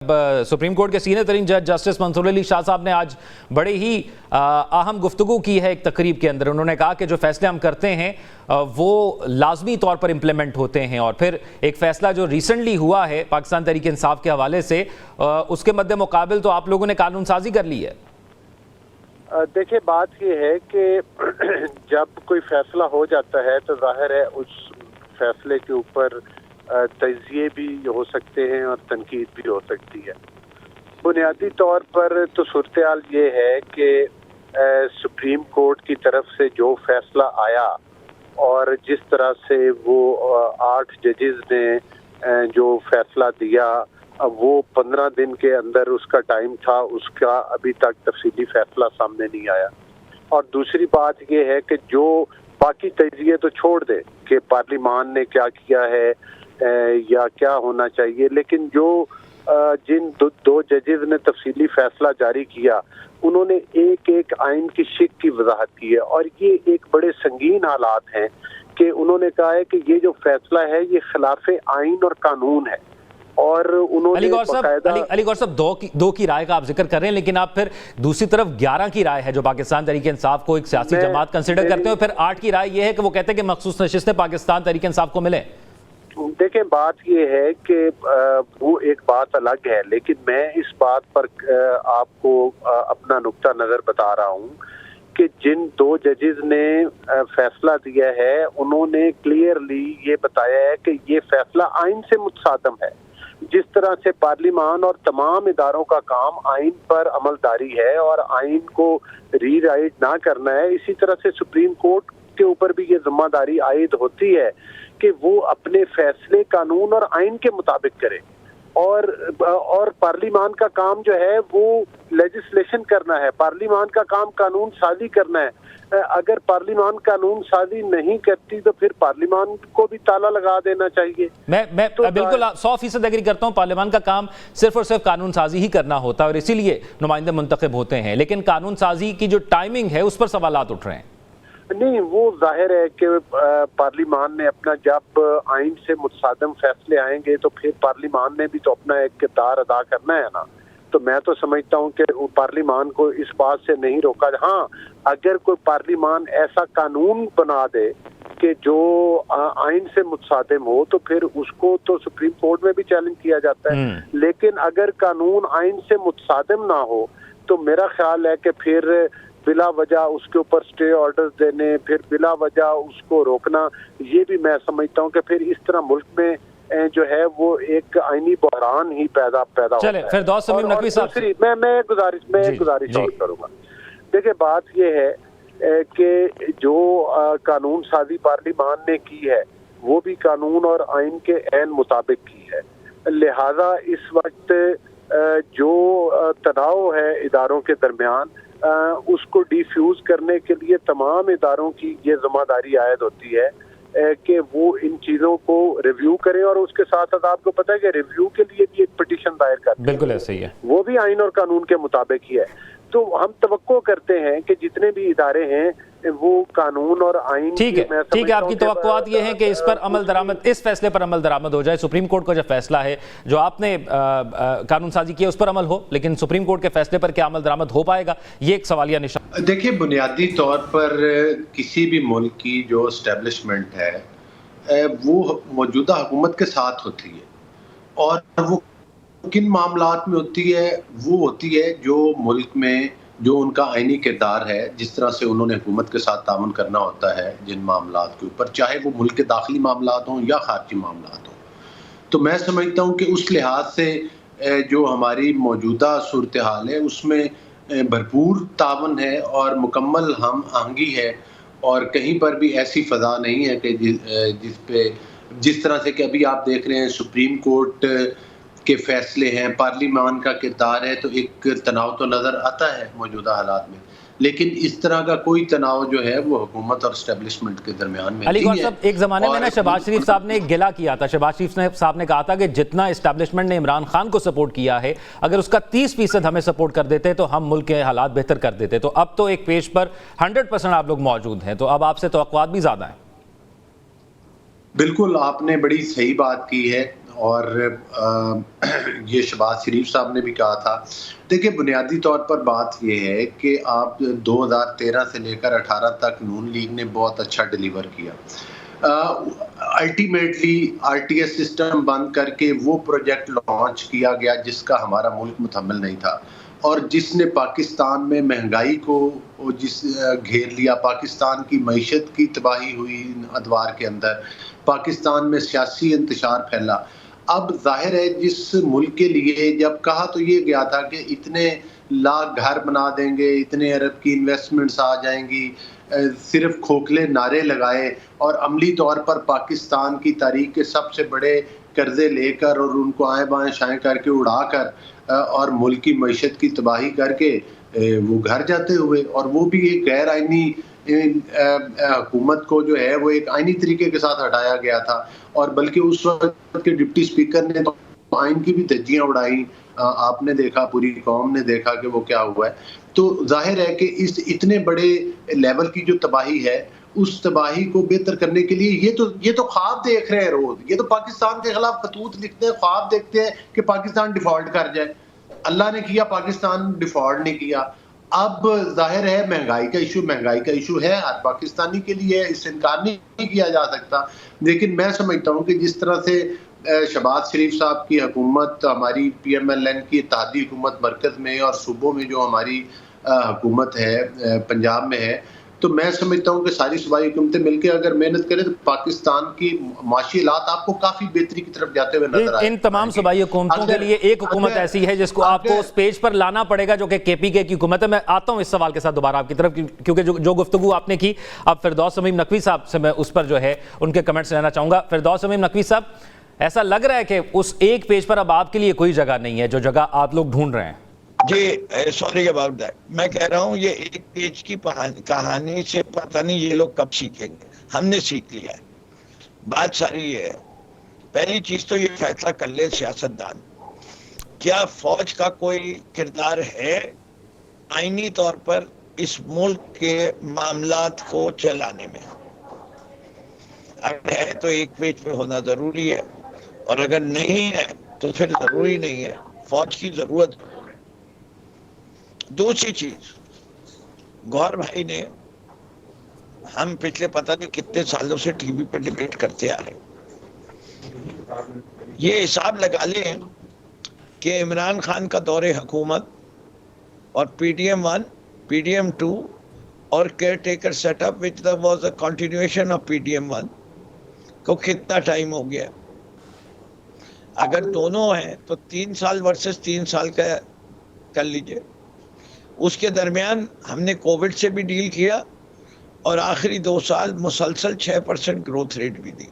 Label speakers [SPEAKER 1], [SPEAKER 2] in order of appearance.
[SPEAKER 1] Supreme court के senior तरीन जज जस्टिस मंसूर अली शाह साहब ने आज बड़े ही अहम गुफ्तगू की है एक तकरीब के अंदर। उन्होंने कहा कि जो फैसले हम करते हैं वो लाजमी तौर पर इम्प्लीमेंट होते हैं, और फिर एक फ़ैसला जो रिसेंटली हुआ है पाकिस्तान तहरीक इंसाफ के हवाले से, उसके मद्दे मुकाबिल तो आप लोगों ने कानून साजी कर ली है।
[SPEAKER 2] देखिए, बात ये है कि जब कोई फैसला हो जाता है तो जाहिर है उस फैसले के ऊपर तजिए भी हो सकते हैं और तनकीद भी हो सकती है। बुनियादी तौर पर तो सूरत-ए-हाल ये है कि सुप्रीम कोर्ट की तरफ से जो फैसला आया और जिस तरह से वो 8 जजेस ने जो फैसला दिया, वो 15 दिन के अंदर उसका टाइम था, उसका अभी तक तफसीली फैसला सामने नहीं आया। और दूसरी बात ये है कि जो बाकी तजिए तो छोड़ दे कि पार्लिमान ने क्या किया है या क्या होना चाहिए, लेकिन जो जिन दो जजेस ने तफसीली फैसला जारी किया, उन्होंने एक एक आइन की शिक की वजाहत की है। और ये एक बड़े संगीन हालात हैं कि उन्होंने कहा है कि ये जो फैसला है ये खिलाफ आइन और कानून है। और उन्होंने
[SPEAKER 1] अली गौर साहब दो की राय का आप जिक्र कर रहे हैं, लेकिन आप फिर दूसरी तरफ 11 की राय है जो पाकिस्तान तहरीक इंसाफ को एक सियासी जमात कंसिडर करते हो, फिर 8 की राय ये है कि वो कहते हैं कि मखसूस नशिस्तें पाकिस्तान तहरीक इंसाफ को मिले।
[SPEAKER 2] देखें, बात ये है कि वो एक बात अलग है, लेकिन मैं इस बात पर आपको अपना नुक्ता नज़र बता रहा हूँ कि जिन 2 जजेस ने फैसला दिया है, उन्होंने क्लियरली ये बताया है कि ये फैसला आइन से मुतसादम है। जिस तरह से पार्लिमान और तमाम इदारों का काम आइन पर अमलदारी है और आइन को रीराइट ना करना है, इसी तरह से सुप्रीम कोर्ट के ऊपर भी ये जिम्मेदारी आयद होती है कि वो अपने फैसले कानून और आइन के मुताबिक करे। और पार्लिमान का काम जो है वो लेजिस्लेशन करना है, पार्लिमान का काम कानून साजी करना है। अगर पार्लिमान कानून साजी नहीं करती तो फिर पार्लिमान को भी ताला लगा देना चाहिए।
[SPEAKER 1] मैं तो बिल्कुल 100% एग्री करता हूँ, पार्लिमान का काम सिर्फ और सिर्फ कानून साजी ही करना होता है और इसीलिए नुमाइंदे मुंतखब होते हैं, लेकिन कानून साजी की जो टाइमिंग है उस पर सवालात उठ रहे हैं।
[SPEAKER 2] नहीं, वो जाहिर है कि पार्लिमान ने अपना, जब आइन से मुतसादम फैसले आएंगे तो फिर पार्लिमान ने भी तो अपना एक किरदार अदा करना है ना। तो मैं तो समझता हूँ कि पार्लिमान को इस बात से नहीं रोका। हाँ, अगर कोई पार्लिमान ऐसा कानून बना दे कि जो आइन से मुतसादिम हो तो फिर उसको तो सुप्रीम कोर्ट में भी चैलेंज किया जाता है। लेकिन अगर कानून आइन से मुतसादिम ना हो तो मेरा ख्याल है कि फिर बिला वजह उसके ऊपर स्टे ऑर्डर्स देने, फिर बिला वजह उसको रोकना, ये भी मैं समझता हूँ कि फिर इस तरह मुल्क में जो है वो एक आईनी बहरान ही पैदा होता है।
[SPEAKER 1] फिर
[SPEAKER 2] मैं गुजारिश और करूँगा। देखिए, बात ये है कि जो कानून साजी पार्लिमान ने की है वो भी कानून और आइन के ऐन मुताबिक की है। लिहाजा इस वक्त जो तनाव है इदारों के दरमियान, उसको डिफ्यूज करने के लिए तमाम इदारों की ये जिम्मेदारी आयद होती है कि वो इन चीज़ों को रिव्यू करें। और उसके साथ साथ आपको पता है कि रिव्यू के लिए भी एक पिटीशन दायर करते हैं,
[SPEAKER 1] बिल्कुल ऐसे ही है, वो
[SPEAKER 2] भी आइन और कानून के मुताबिक ही है। तो हम तवक्को करते हैं कि जितने भी इदारे हैं वो कानून और आइन,
[SPEAKER 1] ठीक है, आपकी तवक्कुआत ये है कि इस पर अमल दरामद, इस फैसले पर अमल दरामद हो जाए। सुप्रीम कोर्ट का जो फैसला है, जो आपने कानून साजी किया, उस पर अमल हो, लेकिन सुप्रीम कोर्ट के फैसले पर क्या अमल दरामद हो पाएगा, ये एक सवालिया निशान।
[SPEAKER 3] देखिए, बुनियादी तौर पर किसी भी मुल्क की जो एस्टेब्लिशमेंट है वो मौजूदा हुकूमत के साथ होती है, और वो किन मामलात में होती है, वो होती है जो मुल्क में जो उनका आईनी किरदार है, जिस तरह से उन्होंने हुकूमत के साथ तामुन करना होता है जिन मामलात के ऊपर, चाहे वो मुल्क के दाखिली मामलात हों या खारजी मामलात हों। तो मैं समझता हूँ कि उस लिहाज से जो हमारी मौजूदा सूरत हाल है उसमें भरपूर तावन है और मुकम्मल हम आहंगी है, और कहीं पर भी ऐसी फ़ज़ा नहीं है कि जिस तरह से कि अभी आप देख रहे हैं सुप्रीम कोर्ट के फैसले हैं, पार्लिमान का किरदार है, तो एक तनाव तो नज़र आता है मौजूदा हालात में, लेकिन इस तरह का कोई तनाव जो है वो हुकूमत और एस्टेब्लिशमेंट के दरमियान में
[SPEAKER 1] अली गौर साहब, एक ज़माने में ना शहबाज शरीफ साहब ने एक गिला किया था। शहबाज शरीफ साहब ने कहा था कि जितना एस्टेब्लिशमेंट ने इमरान खान को सपोर्ट किया है, अगर उसका 30% हमें सपोर्ट कर देते तो हम मुल्क के हालात बेहतर कर देते। तो अब तो एक पेज पर 100% आप लोग मौजूद हैं, तो अब आपसे तवक्कुआत भी ज़्यादा है।
[SPEAKER 3] बिल्कुल, आपने बड़ी सही बात की है, اور یہ شہباز شریف صاحب نے بھی کہا تھا. دیکھیں بنیادی طور پر بات یہ ہے کہ آپ 2013 سے لے کر 18 تک نون لیگ نے بہت اچھا ڈیلیور کیا. Ultimately R T S system بند کر کے وہ پروجیکٹ لانچ کیا گیا جس کا ہمارا ملک متحمل نہیں تھا اور جس نے پاکستان میں مہنگائی کو گھیر لیا, پاکستان کی معیشت کی تباہی ہوئی ادوار کے اندر, پاکستان میں سیاسی انتشار پھیلا. اب ظاہر ہے جس ملک کے لیے جب کہا تو یہ گیا تھا کہ اتنے لاکھ گھر بنا دیں گے, اتنے ارب کی انویسٹمنٹس آ جائیں گی, صرف کھوکھلے نعرے لگائے اور عملی طور پر پاکستان کی تاریخ کے سب سے بڑے قرضے لے کر اور ان کو آئیں بائیں شائیں کر کے اڑا کر اور ملک کی معیشت کی تباہی کر کے وہ گھر جاتے ہوئے, اور وہ بھی ایک غیر آئینی حکومت کو جو ہے وہ ایک آئینی طریقے کے ساتھ ہٹایا گیا تھا. اور بلکہ اس وقت کے ڈپٹی اسپیکر نے تو آئین کی بھی دھجیاں اڑائیں, آپ نے دیکھا, پوری قوم نے دیکھا کہ وہ کیا ہوا ہے. تو ظاہر ہے کہ اس اتنے بڑے لیول کی جو تباہی ہے اس تباہی کو بہتر کرنے کے لیے یہ تو خواب دیکھ رہے ہیں روز, یہ تو پاکستان کے خلاف خطوط لکھتے ہیں, خواب دیکھتے ہیں کہ پاکستان ڈیفالٹ کر جائے. اللہ نے کیا, پاکستان ڈیفالٹ نہیں کیا. اب ظاہر ہے مہنگائی کا ایشو ہے, ہر پاکستانی کے لیے, اس سے انکار نہیں کیا جا سکتا. لیکن میں سمجھتا ہوں کہ جس طرح سے شہباز شریف صاحب کی حکومت, ہماری پی ایم ایل این کی اتحادی حکومت مرکز میں اور صوبوں میں جو ہماری حکومت ہے پنجاب میں ہے, تو میں سمجھتا ہوں کہ ساری صوبائی حکومتیں مل کے اگر محنت کریں تو پاکستان کی معاشی حالات آپ کو کافی بہتری کی طرف جاتے ہوئے نظر آئے.
[SPEAKER 1] ان تمام صوبائی حکومتوں کے لیے ایک حکومت ایسی ہے جس کو آپ کو اس پیج پر لانا پڑے گا جو کہ کے پی کے کی حکومت ہے. میں آتا ہوں اس سوال کے ساتھ دوبارہ آپ کی طرف, کیونکہ جو گفتگو آپ نے کی, اب فردوس تمیم نقوی صاحب سے میں اس پر جو ہے ان کے کمنٹس لینا چاہوں گا. فردوس تمیم نقوی صاحب, ایسا لگ رہا ہے کہ اس ایک پیج پر اب آپ کے لیے کوئی جگہ نہیں ہے جو جگہ آپ لوگ ڈھونڈ رہے ہیں؟
[SPEAKER 4] جی سوری اباؤٹ دیٹ. میں کہہ رہا ہوں یہ ایک پیج کی کہانی سے پتہ نہیں یہ لوگ کب سیکھیں گے. ہم نے سیکھ لیا ہے. بات ساری یہ ہے, پہلی چیز تو یہ فیصلہ کر لے سیاستدان, کیا فوج کا کوئی کردار ہے آئینی طور پر اس ملک کے معاملات کو چلانے میں؟ اگر ہے تو ایک پیج پہ ہونا ضروری ہے, اور اگر نہیں ہے تو پھر ضروری نہیں ہے, فوج کی ضرورت. دوسری چیز, گوہر بھائی نے, ہم پچھلے پتہ نہیں کتنے سالوں سے ٹی وی پہ ڈیبیٹ کرتے آ رہے ہیں, یہ حساب لگا لیں کہ عمران خان کا دور حکومت اور P D M 1, P D M 2 اور caretaker setup which was a continuation of P D M 1 کو کتنا ٹائم ہو گیا. اگر دونوں ہیں تو 3 سال ورسز 3 سال کا کر لیجئے. اس کے درمیان ہم نے کووڈ سے بھی ڈیل کیا اور آخری 2 سال مسلسل 6% گروتھ ریٹ بھی دی.